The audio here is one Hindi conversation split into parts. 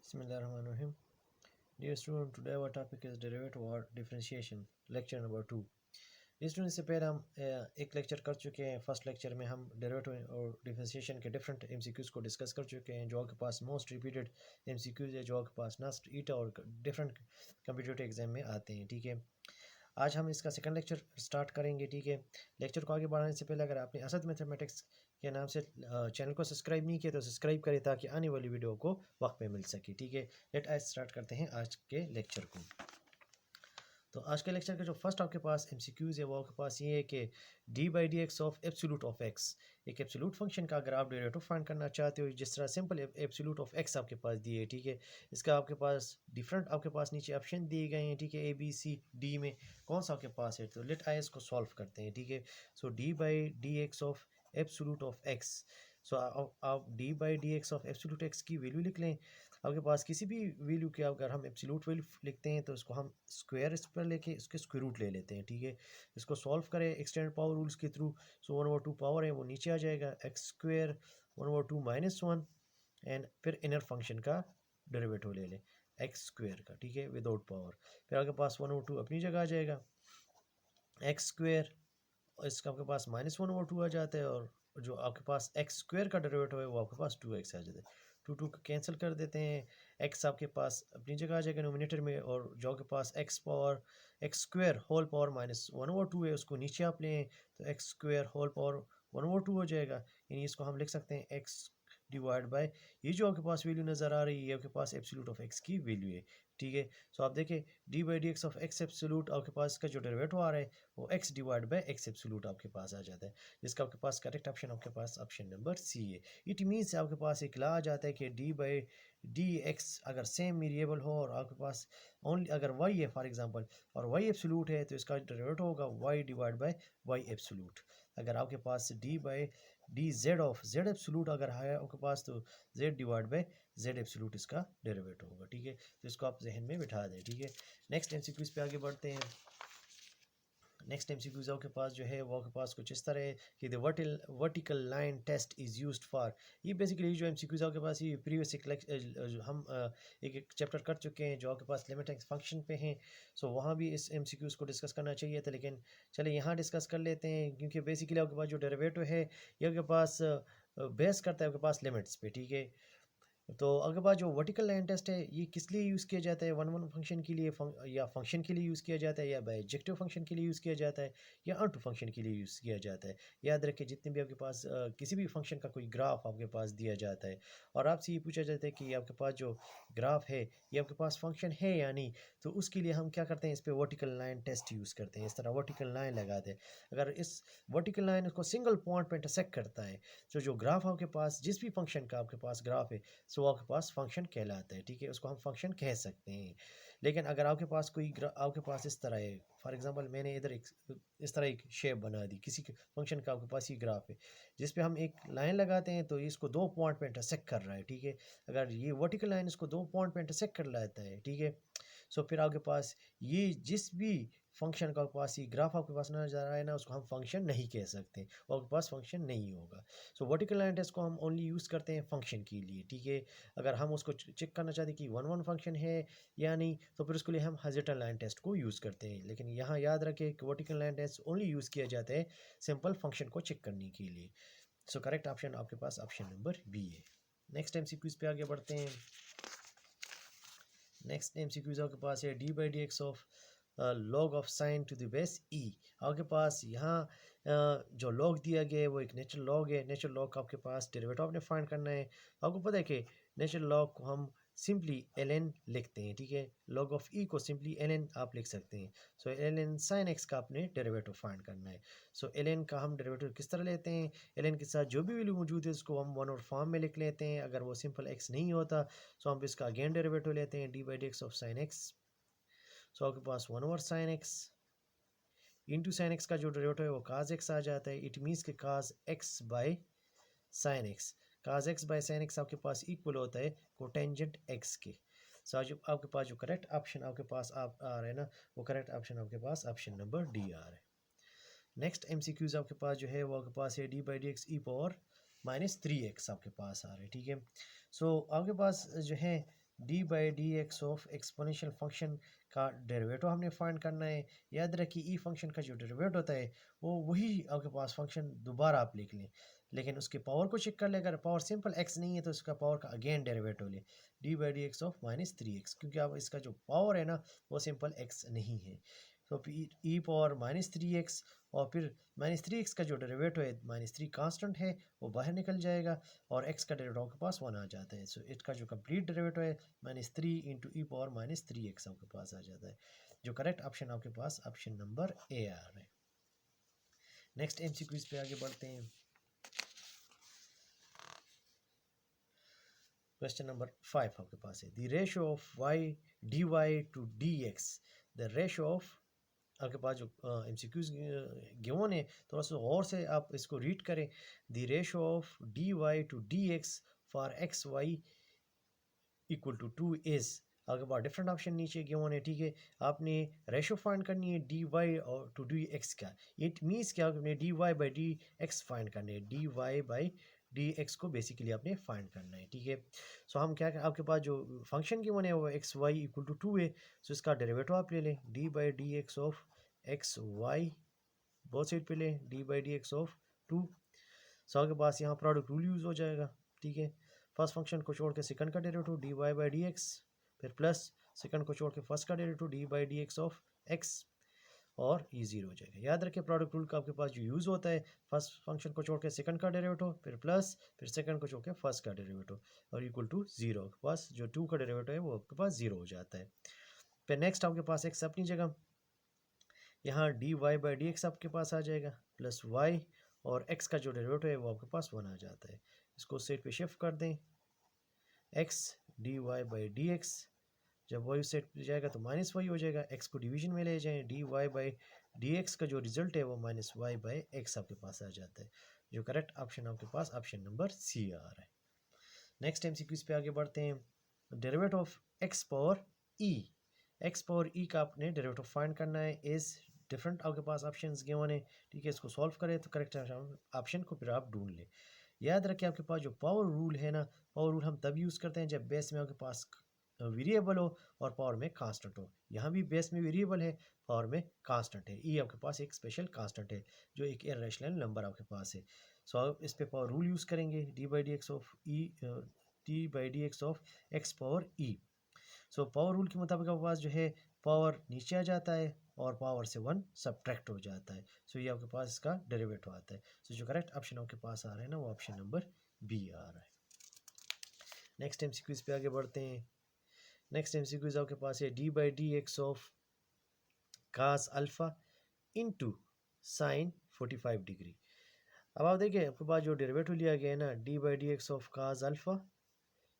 Bismillahirrahmanirrahim. Dear student, today our topic is derivative or differentiation, lecture number 2. इस स्टूडेंट से पहले हम एक लेक्चर कर चुके हैं। फर्स्ट लेक्चर में हम डेरिवेटिव और डिफरेंशिएशन के डिफरेंट एमसीक्यूज़ को डिस्कस कर चुके हैं, जो आपके पास मोस्ट रिपीटेड एमसीक्यूज़ है, जो आपके पास नास्ट ईटा और डिफरेंट कंप्यूटर एग्जाम में आते हैं। ठीक है, आज हम इसका सेकंड लेक्चर स्टार्ट करेंगे। ठीक है, लेक्चर को आगे बढ़ाने से पहले अगर आपने असद मैथमेटिक्स के नाम से चैनल को सब्सक्राइब नहीं किया तो सब्सक्राइब करें ताकि आने वाली वीडियो को वक्त पे मिल सके। ठीक है, लेट आज स्टार्ट करते हैं आज के लेक्चर को। तो आज के लेक्चर का जो फर्स्ट आपके पास एमसीक्यूज़ है वो आपके पास ये है कि D by D x of absolute of x, एक एब्सोल्यूट फंक्शन का अगर आप डेरिवेटिव फाइंड करना चाहते हो, जिस तरह सिंपल एब्सोल्यूट ऑफ एक्स आपके पास दिए है। ठीक है, इसका आपके पास डिफरेंट आपके पास नीचे ऑप्शन दिए गए हैं। ठीक है, ए बी सी डी में कौन सा आपके पास है, तो लेट आई इसको सॉल्व करते हैं। ठीक है, so D by D x of absolute of X, so आप D by D x of absolute X की वैल्यू लिख लें। आपके पास किसी भी वैल्यू के अगर हम एब्सोल्यूट वैल्यू लिखते हैं तो इसको हम स्क्वायर इस पर लेके इसके स्क्वायर रूट ले लेते हैं। ठीक है, इसको सॉल्व करें एक्सटेंड पावर रूल्स के थ्रू। सो 1/2 पावर है वो नीचे आ जाएगा, एक्स स्क्वायर 1/2 -1 एंड फिर इनर फंक्शन का डेरिवेटिव ले लें एक्स स्क्वायर का। ठीक है, विदाउट पावर, फिर आपके पास 1/2 अपनी जगह आ जाएगा, एक्स स्क्वायर इसका आपके पास -1/2 आ जाता है, और जो आपके पास एक्स स्क्वायर का डेरिवेटिव है वो आपके पास 2x आ जाता है। 2 कैंसिल कर देते हैं, x आपके पास अपनी जगह आ जाएगा नोमिनेटर में, और जो आपके पास एक्स स्क्वायर होल पावर -1/2 है उसको नीचे आप लें तो एक्स स्क्वायर होल पावर 1/2 हो जाएगा। यानी इसको हम लिख सकते हैं एक्स डिवाइड बाय ये जो आपके पास वैल्यू नज़र आ रही है आपके पास एब्सोल्यूट ऑफ एक्स की वैल्यू है। ठीक है, सो आप देखें D by D x of x absolute आपके पास का जो डेरिवेटिव आ रहा है वो x divide by x absolute आपके पास आ जाता है, जिसका आपके पास करेक्ट ऑप्शन आपके पास ऑप्शन नंबर सी है। इट मीन्स आपके पास एक ला आ जाता है कि डी बाई डी एक्स अगर सेम वेरिएबल हो और आपके पास ओनली अगर y है फॉर एग्जांपल और y एब्सोल्यूट है तो इसका डेरिवेटिव होगा y divide by y absolute. अगर आपके पास D by D Z of Z absolute अगर है आपके पास तो z divide by Z absolute इसका डेरिवेटिव होगा। ठीक है, तो इसको आप जहन में बिठा दें। ठीक है, नेक्स्ट एमसीक्यूज पे आगे बढ़ते हैं। नेक्स्ट एमसीक्यूज आपके पास जो है वो आपके पास कुछ इस तरह है कि the vertical line test is used for, ये बेसिकली जो एमसीक्यूज आपके पास ये प्रीवियस हम एक चैप्टर कर चुके हैं जो आपके पास लिमिट फंक्शन पे हैं। सो वहाँ भी इस एमसीक्यूज को डिस्कस करना चाहिए था, लेकिन चलिए यहाँ डिस्कस कर लेते हैं, क्योंकि बेसिकली आपके पास जो डेरिवेटिव है ये आपके पास बेस करता है आपके पास लिमिट्स पे। ठीक है, तो अगर बात जो वर्टिकल लाइन टेस्ट है ये किस लिए यूज़ किया जाता है, वन फंक्शन के लिए या फंक्शन के लिए यूज़ किया जाता है, या बायजेक्टिव फंक्शन के लिए यूज़ किया जाता है, या अनटू फंक्शन के लिए यूज़ किया जाता है। याद रखें जितने भी आपके पास किसी भी फंक्शन का कोई ग्राफ आपके पास दिया जाता है और आपसे ये पूछा जाता है कि आपके पास जो ग्राफ है ये आपके पास फंक्शन है या नहीं, तो उसके लिए हम क्या करते हैं, इस पर वर्टिकल लाइन टेस्ट यूज़ करते हैं। इस तरह वर्टिकल लाइन लगाते हैं, अगर इस वर्टिकल लाइन को सिंगल पॉइंट पर इंटरसेक्ट करता है तो जो ग्राफ आपके पास जिस भी फंक्शन का आपके पास ग्राफ है सो आपके पास फंक्शन कहलाता है। ठीक है, उसको हम फंक्शन कह सकते हैं। लेकिन अगर आपके पास कोई आपके पास इस तरह है, फॉर एग्जांपल मैंने इधर एक इस तरह एक शेप बना दी किसी फंक्शन का, आपके पास ये ग्राफ है जिस पे हम एक लाइन लगाते हैं तो इसको 2 पॉइंट पे इंटरसेक्ट कर रहा है। ठीक है, अगर ये वर्टिकल लाइन इसको 2 पॉइंट पे इंटरसेक्ट कर लेता है, ठीक है, सो फिर आपके पास ये जिस भी फंक्शन का आपके पास ये ग्राफ आपके पास नजर आ रहा है ना उसको हम फंक्शन नहीं कह सकते, वो आपके पास फंक्शन नहीं होगा। सो वर्टिकल लाइन टेस्ट को हम ओनली यूज़ करते हैं फंक्शन के लिए। ठीक है, अगर हम उसको चेक करना चाहते हैं कि वन फंक्शन है या नहीं तो फिर उसके लिए हम हॉरिजॉन्टल लाइन टेस्ट को यूज़ करते हैं। लेकिन यहाँ याद रखें कि vertical line test only use किया जाता है सिंपल फंक्शन को चेक करने के लिए। सो करेक्ट ऑप्शन आपके पास ऑप्शन नंबर बी है। नेक्स्ट एमसीक्यूज पे आगे बढ़ते हैं। नेक्स्ट एमसीक्यूज आपके पास है D by D x of log of sine to the base E. आपके पास यहाँ जो लॉग दिया गया है वो एक नेचुरल लॉग है। नेचुरल लॉग का आपके पास डेरिवेटिव आपने फाइंड करना है। आपको पता है कि नेचुरल लॉग को हम सिंपली ln लिखते हैं। ठीक है, लॉग ऑफ ई को सिंपली ln आप लिख सकते हैं। सो ln साइन एक्स का आपने डेरिवेटिव फाइंड करना है। सो ln का हम डेरिवेटिव किस तरह लेते हैं, ln के साथ जो भी वैल्यू मौजूद है उसको हम वन और फॉर्म में लिख लेते हैं। अगर वो सिंपल x नहीं होता सो हम इसका अगेन डेरिवेटिव लेते हैं D by D x of sine x. So आपके पास 1/sin x into sine X का जो डेरिवेटिव है वो काज एक्स आ जाता है। इट मीन्स कि cos x by sine x, cause x by sine x आपके पास इक्वल होता है कोटेंजेंट एक्स के। सो जो आपके पास जो करेक्ट ऑप्शन आपके पास आप आ रहा है ना वो करेक्ट ऑप्शन आपके पास ऑप्शन नंबर डी आ रहा है। नेक्स्ट एमसीक्यूज आपके पास जो है वो आपके पास है D by D x E power -3x आपके पास आ रहा है। ठीक है, सो आपके पास जो है D by D x of exponential function का डेरिवेटिव हमने फाइंड करना है। याद रखिए ई फंक्शन का जो डेरिवेटिव होता है वो वही आपके पास फंक्शन दोबारा आप लिख लें, लेकिन उसके पावर को चेक कर ले। अगर पावर सिंपल एक्स नहीं है तो उसका पावर का अगेन डेरिवेटिव ले, D by D x of -3x, क्योंकि अब इसका जो पावर है ना वो सिंपल एक्स नहीं है। तो ई पावर -3x, और फिर -3x का जो डेरिवेटिव है -3 कांस्टेंट है वो बाहर निकल जाएगा और x का डेरिवेटिव आपके पास 1 आ जाता है। सो इसका जो कंप्लीट डेरिवेटिव है -3 इंटू ई पावर -3x आपके पास आ जाता है। जो करेक्ट ऑप्शन आपके पास ऑप्शन नंबर ए आ रहा है। नेक्स्ट एमसीक्यूज पे आगे बढ़ते हैं। क्वेश्चन नंबर 5 आपके पास है, the ratio of y dy to dx, the ratio of, आपके पास जो एमसीक्यूज गिवन है थोड़ा सा और से आप इसको रीड करें। The ratio of d y to d x for x y equal to 2 is, आपके पास डिफरेंट ऑप्शन नीचे गिवन है, ठीक है। आपने रेशियो फाइंड करनी है डी वाई और टू डी एक्स का, इट मीन्स क्या आपने d Y by D x find करने है, d Y by D x को बेसिकली आपने फाइंड करना है, ठीक है। सो हम क्या आपके पास जो फंक्शन गिवन है वो एक्स वाई इक्वल टू 2 है, सो इसका डेरिवेटिव आप ले लें, d by D x of x y, both side पे लें d by D x of 2। So आपके पास यहाँ प्रोडक्ट रूल यूज़ हो जाएगा, ठीक है। फर्स्ट फंक्शन को छोड़ के सेकंड का derivative d Y by D x, फिर प्लस सेकंड को छोड़ के फर्स्ट का derivative d by D x of x, और ये जीरो हो जाएगा। याद रखिए प्रोडक्ट रूल का आपके पास जो यूज़ होता है, फर्स्ट फंक्शन को छोड़ के सेकंड का डेरिवेटिव, फिर प्लस, फिर सेकंड को छोड़ के फर्स्ट का डेरिवेटिव, और इक्वल टू जीरो, आपके पास जो 2 का डेरिवेटिव है वो आपके पास जीरो हो जाता है। फिर नेक्स्ट आपके पास एक्स अपनी जगह, यहाँ d Y by D x आपके पास आ जाएगा, प्लस वाई, और एक्स का जो डेरिवेटिव है वो आपके पास 1 आ जाता है। इसको सेट पे शिफ्ट कर दें, x d Y by D x, जब वाई सेट पे जाएगा तो माइनस वाई हो जाएगा, एक्स को डिवीजन में ले जाएं, d Y by D x का जो रिजल्ट है वो माइनस वाई बाई एक्स आपके पास आ जाता है। जो करेक्ट ऑप्शन आपके पास ऑप्शन नंबर सी आ रहा है। नेक्स्ट एमसीक्यूज पे आगे बढ़ते हैं। Derivative of X power E, X power E का आपने डेरिवेटिव फाइंड करना है, इज डिफरेंट आपके पास ऑप्शंस गिवन है, ठीक है। इसको सॉल्व करें तो करेक्ट ऑप्शन को फिर आप ढूंढ लें। याद रखें आपके पास जो पावर रूल है ना, पावर रूल हम तब यूज़ करते हैं जब बेस में आपके पास वेरिएबल हो और पावर में कांस्टेंट हो। यहाँ भी बेस में वेरिएबल है, पावर में कांस्टेंट है, ई आपके पास एक स्पेशल कांस्टेंट है जो एक इरेशनल नंबर आपके पास है। सो आप इस पे पावर रूल यूज़ करेंगे, D by D x of E, D by D x of X power E. So power rule के मुताबिक आपके पास जो है पावर नीचे आ जाता है और पावर से 1 सब्ट्रैक्ट हो जाता है। सो ये आपके पास इसका डेरिवेटिव आता है। सो जो करेक्ट ऑप्शन आपके पास आ रहा है ना वो ऑप्शन नंबर बी आ रहा है। नेक्स्ट एमसीक्यूज पे आगे बढ़ते हैं। नेक्स्ट एमसीक्यूज आपके पास है D by D x of cos alpha into sine 45 degree. अब आप देखिए आपके पास जो डेरिवेटिव लिया गया है ना, d by D x of cos alpha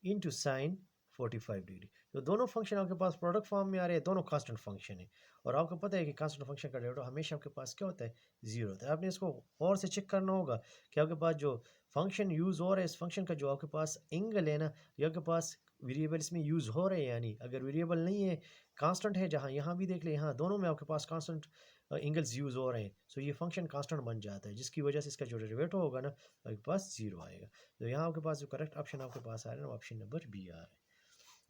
into sine 45 degree, तो दोनों फंक्शन आपके पास प्रोडक्ट फॉर्म में आ रहे हैं, दोनों कांस्टेंट फंक्शन है। और आपको पता है कि कांस्टेंट फंक्शन का डेरिवेटिव हमेशा आपके पास क्या होता है, जीरो होता है। आपने इसको और से चेक करना होगा कि आपके पास जो फंक्शन यूज़ हो रहा है इस फंक्शन का जो आपके पास एंगल है ना, ये आपके पास वेरिएबल इसमें यूज़ हो रहे हैं, यानी अगर वेरिएबल नहीं है कांस्टेंट है, जहाँ यहाँ भी देख ले, यहाँ दोनों में आपके पास कांस्टेंट एंगल्स यूज़ हो रहे हैं, सो ये फंक्शन कांस्टेंट बन जाता है, जिसकी वजह से इसका जो डेरिवेटिव होगा ना आपके पास जीरो आएगा। तो यहाँ आपके पास जो करेक्ट ऑप्शन आपके पास आ रहा है ना ऑप्शन नंबर बी आ रहा है।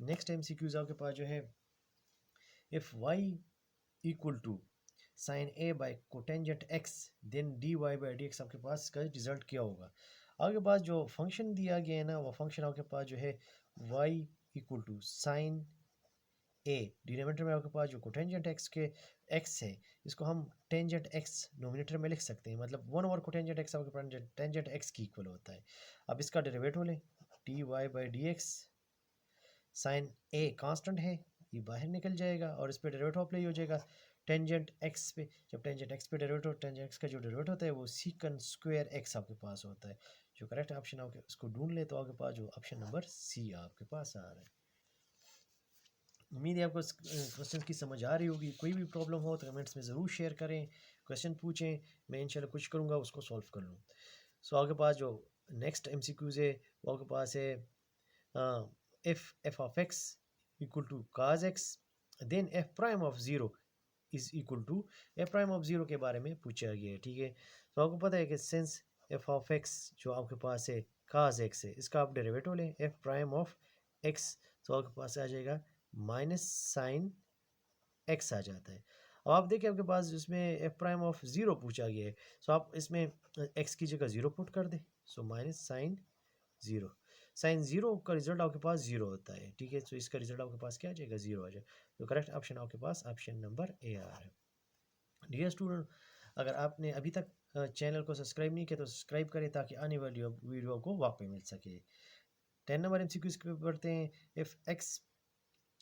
नेक्स्ट एमसीक्यूज आपके पास जो है, if y equal to sine a by cotangent x then d Y by D x, आपके पास इसका रिजल्ट क्या होगा। आपके पास जो फंक्शन दिया गया है ना वो फंक्शन आपके पास जो है y equal to sine a, denominator में आपके पास जो कोटेंजेंट एक्स के एक्स है इसको हम टेंजेंट एक्स नोमिनेटर में लिख सकते हैं, मतलब 1 ओवर कोटेंजेंट एक्स आपके पास टेंजेंट एक्स की इक्वल होता है। अब इसका डेरिवेटिव लें, d Y by D x, sine a constant है ये बाहर निकल जाएगा और इस पे डेरिवेटिव अप्लाई हो जाएगा टेंजेंट एक्स पे। जब टेंजेंट एक्स पे डेरिवेटिव, टेंजेंट एक्स का जो डेरिवेटिव होता है वो सीकन स्क्वायर एक्स आपके पास होता है। जो करेक्ट ऑप्शन आपके उसको ढूंढ ले तो आपके पास जो ऑप्शन नंबर सी आपके पास आ रहा है। उम्मीद है आपको क्वेश्चन की समझ आ रही होगी। कोई भी प्रॉब्लम हो तो कमेंट्स में ज़रूर शेयर करें, क्वेश्चन पूछें, मैं इंशाल्लाह कुछ करूँगा उसको सॉल्व कर लूँ। सो आपके पास जो नेक्स्ट एमसीक्यूज है वो आपके पास है, if f of x equal to cos x then f prime of 0 is equal to, f prime of 0 के बारे में पूछा गया है, ठीक है। तो आपको पता है कि सिंस f of x जो आपके पास है cos x है, इसका आप डेरिवेटिव लें f prime of x, तो आपके पास आ जाएगा माइनस साइन एक्स आ जाता है। अब आप देखिए आपके पास इसमें एफ प्राइम ऑफ ज़ीरो पूछा गया है, सो आप इसमें एक्स की जगह ज़ीरो पुट कर दें, so minus sine zero. Sine zero का रिजल्ट आपके पास ज़ीरो होता है, ठीक है। तो इसका रिजल्ट आपके पास क्या आ जाएगा, ज़ीरो आ जाएगा। तो करेक्ट ऑप्शन आपके पास ऑप्शन नंबर ए आ रहा है। डियर स्टूडेंट, अगर आपने अभी तक चैनल को सब्सक्राइब नहीं किया तो सब्सक्राइब करें ताकि आने वाली वीडियो को वाकई मिल सके। 10 नंबर एमसीक्यूज पे पढ़ते हैं। If x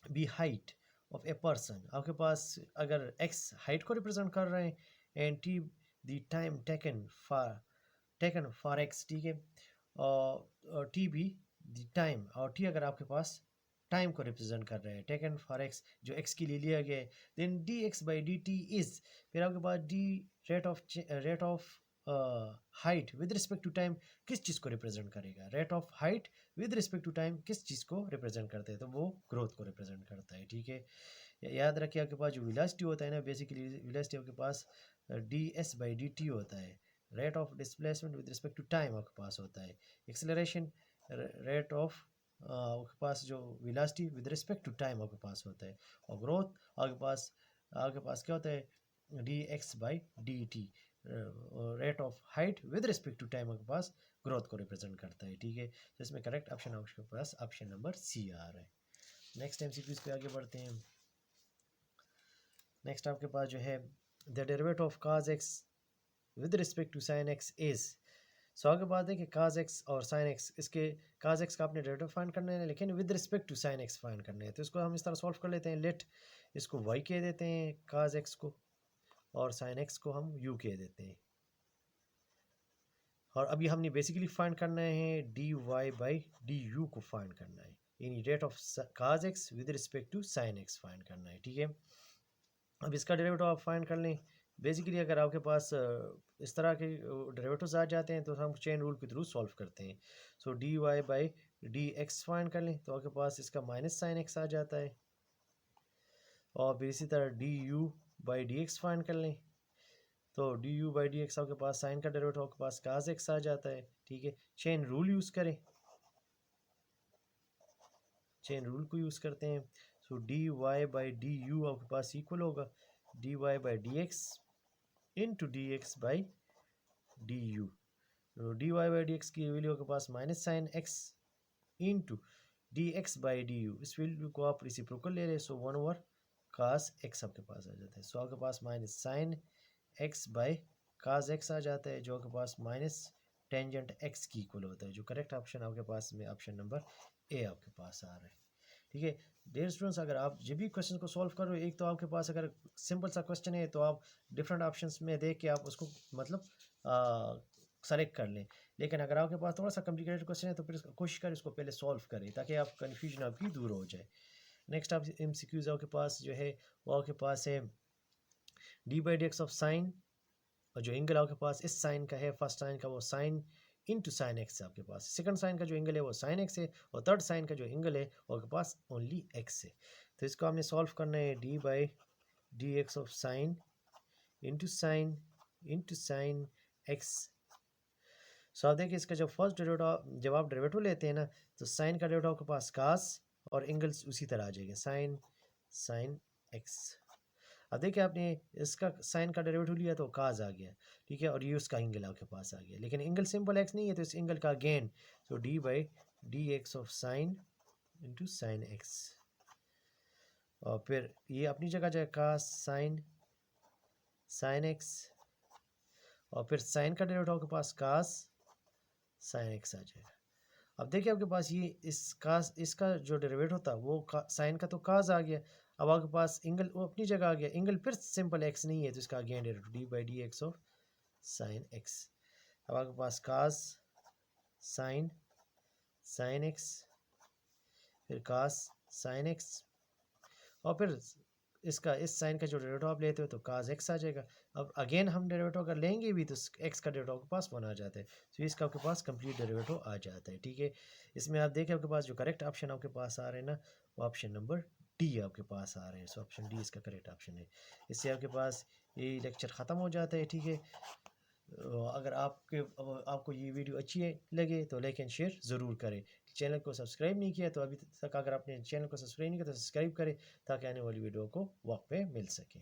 be height of a person, आपके पास अगर एक्स हाइट को रिप्रेजेंट कर रहे हैं and T the time taken for x, ठीक है, और टी भी द टाइम, और टी अगर आपके पास टाइम को रिप्रेजेंट कर रहे हैं, टेकन फॉर एक्स जो एक्स के लिए लिया गया है, then D x by D T is, फिर आपके पास the rate of height with respect to time किस चीज़ को रिप्रेजेंट करेगा, rate of height with respect to time किस चीज़ को रिप्रेजेंट करते हैं, तो वो ग्रोथ को रिप्रेजेंट करता है, ठीक है। याद रखिए आपके पास जो वेलोसिटी होता है ना, बेसिकली वेलोसिटी आपके पास D S by D T होता है। Rate of displacement with respect to time आपके पास होता है। एक्सेलरेशन रेट ऑफ आपके पास जो velocity with respect to time आपके पास होता है। और ग्रोथ आपके पास क्या होता है, d x by D t, rate of height with respect to time आपके पास ग्रोथ को रिप्रेजेंट करता है, ठीक है। तो इसमें करेक्ट ऑप्शन आपके पास ऑप्शन नंबर सी आ रहा है। नेक्स्ट एमसीक्यूज पे आगे बढ़ते हैं। नेक्स्ट आपके पास जो है the derivative of cos x with respect to sine X is, so आगे बात है कि काज एक्स और साइन एक्स, इसके काज एक्स का आपने डेरिवेटिव फाइंड करना है लेकिन with respect to sine x find करना है। तो इसको हम इस तरह सॉल्व कर लेते हैं, लेट इसको वाई कह देते हैं काज एक्स को, और साइन एक्स को हम यू कह देते हैं। और अभी हमने बेसिकली फाइंड करना है d Y by D u को फाइंड करना है, यानी rate of cos x with respect to sine x find करना है, ठीक है। अब इसका डेरिवेटिव आप फाइंड कर लें। बेसिकली अगर आपके पास इस तरह के डेरिवेटिव्स आ जाते हैं तो हम चेन रूल के थ्रू सॉल्व करते हैं। So D Y by D x find कर लें तो आपके पास इसका माइनस साइन एक्स आ जाता है, और फिर इसी तरह D you by D x find कर लें तो D you by D x आपके पास साइन का डेरिवेटिव आपके पास काज एक्स आ जाता है, ठीक है। चेन रूल यूज़ करें, चेन रूल को यूज़ करते हैं। So D Y by D U आपके पास इक्वल होगा D Y by D X into D x by D U. D Y by D X की वैल्यू के पास minus sine X into D x by D U, इस वैल्यू को आप रेसिप्रोकल ले रहे हैं, सो 1/cos एक्स आपके पास आ जाता है। सो आपके पास minus sine x by cos x आ जाता है जो आपके पास माइनस टेंजेंट एक्स की इक्वल होता है। जो करेक्ट ऑप्शन आपके पास में ऑप्शन नंबर ए आपके पास आ रहा है, ठीक है। डियर स्टूडेंट्स, अगर आप जब भी क्वेश्चन को सॉल्व करो, एक तो आपके पास अगर सिंपल सा क्वेश्चन है तो आप डिफरेंट ऑप्शंस में देख के आप उसको मतलब सेलेक्ट कर लें, लेकिन अगर आपके पास थोड़ा सा कॉम्प्लिकेटेड क्वेश्चन है तो फिर कोशिश करें इसको पहले सॉल्व करें ताकि आप कन्फ्यूजन आपकी दूर हो जाए। नेक्स्ट आप एमसीक्यूज आपके पास जो है वो आपके पास है D by D x of sign, और जो एंगल आपके पास इस साइन का है, फर्स्ट साइन का वो साइन इंटू साइन एक्स है आपके पास, सेकंड साइन का जो एंगल है वो साइन एक्स है, और थर्ड साइन का जो एंगल है वो आपके पास ओनली एक्स है। तो इसको हमने सॉल्व करना है D by D x of sine into sine x. So आप देखिए इसका जब फर्स्ट डेरिवेटिव, जब आप डेरिवेटिव लेते हैं ना तो साइन का डेरिवेटिव आपके पास कास और एंगल्स उसी तरह आ जाएंगे साइन एक्स। अब देखिए आपने इसका साइन का डेरिवेटिव लिया तो काज आ गया, ठीक है, और ये उसका एंगल आपके पास आ गया, लेकिन एंगल सिंपल एक्स नहीं है तो इस एंगल का gain, so D by D x of sine into sine x, और फिर ये अपनी जगह जाए कास साइन एक्स, और फिर साइन का डेरिवेटिव आपके पास कास साइन एक्स आ जाएगा। अब देखिए आपके पास ये इसका जो डेरिवेटिव होता वो साइन का तो काज आ गया, अब आपके पास एंगल वो अपनी जगह आ गया, एंगल फिर सिंपल एक्स नहीं है तो इसका again derivative d by D x of sine x. अब आपके पास काज साइन एक्स, फिर कास साइन एक्स, और फिर इसका इस साइन का जो डेरिवेटिव आप लेते हो तो काज एक्स आ जाएगा। अब अगेन हम डेरिवेटिव अगर लेंगे भी तो एक्स का डेरिवेटिव आपके पास 1 आ जाता है, तो इसका आपके पास कंप्लीट डेरिवेटिव आ जाता है, ठीक है। इसमें आप देखें आपके पास जो करेक्ट ऑप्शन आपके पास आ रहे हैं ना वो ऑप्शन नंबर डी आपके पास आ रहे हैं, सो ऑप्शन डी इसका करेक्ट ऑप्शन है। इससे आपके पास ये लेक्चर ख़त्म हो जाता है, ठीक है। अगर आपको ये वीडियो अच्छी लगे तो लाइक एंड शेयर ज़रूर करें। चैनल को सब्सक्राइब नहीं किया तो अभी तक अगर आपने चैनल को सब्सक्राइब नहीं किया तो सब्सक्राइब करें ताकि आने वाली वीडियो को वक्त पे मिल सके।